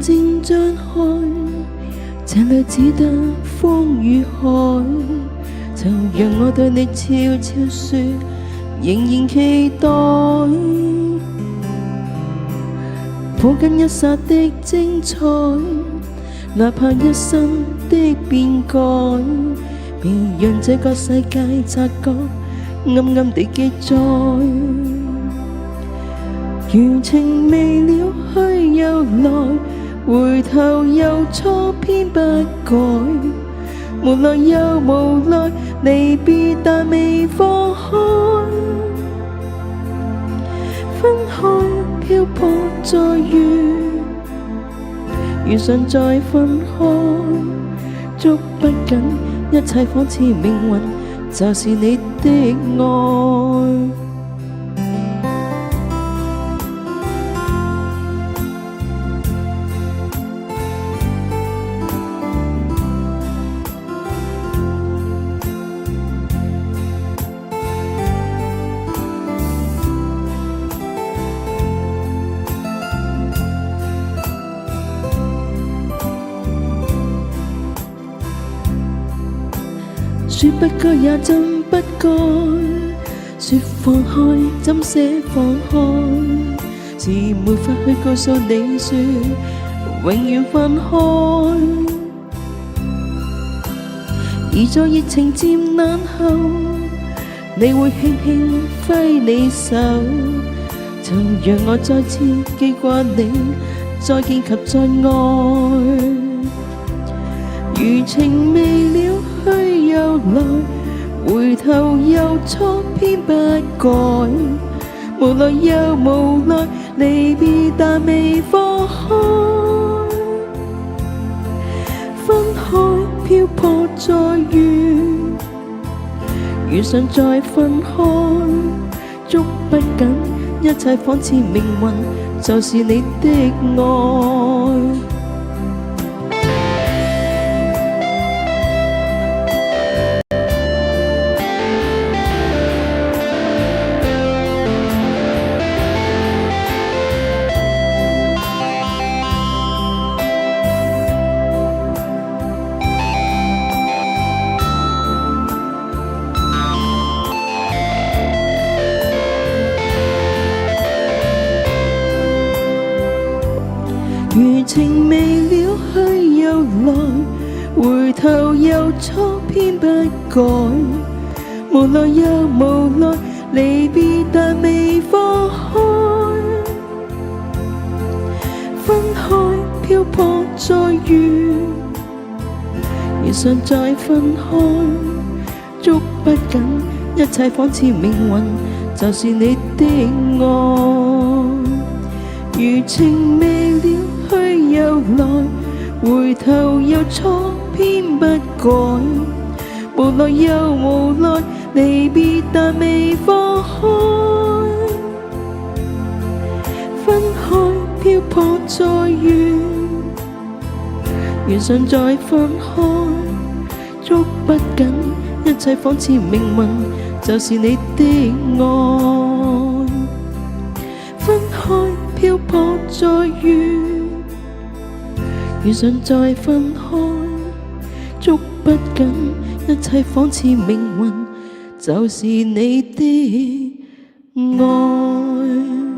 睛張開，這裏只得風與海，就讓我對你悄悄說，仍然期待。抱緊一剎的精彩，哪怕一生的變改，別讓這個世界察覺暗暗地記載。餘情未了去又來，回頭又錯偏不改，無奈又無奈，離別但未放開。分開漂泊再遇，遇上再分開，捉不緊，一切仿似命運，就是你的愛。說不該也真不該，說放開怎捨放開，是沒法去告訴你說永遠分開。而在熱情漸冷後，你會輕輕揮你手，就讓我再次記掛你，再見及再愛。餘情未了去又來，回頭又錯偏不改，無奈又無奈，離別但未放開。分開漂泊再遇，遇上再分開，捉不緊，一切仿似命運，就是你的愛。餘情未了去又來，回頭又錯偏不改，無奈又無奈，離別但未放開。分開漂泊再遇，遇上再分開，捉不緊，一切仿似命運，就是你的愛。餘情未了去又來，回頭又錯偏不改，無奈又無奈，離別但未放開。分開漂泊再遇，遇上再分開，捉不緊，一切仿似命運，就是你的愛。分開漂泊再遇，遇上再分開，捉不緊，一切仿似命運，就是你的愛。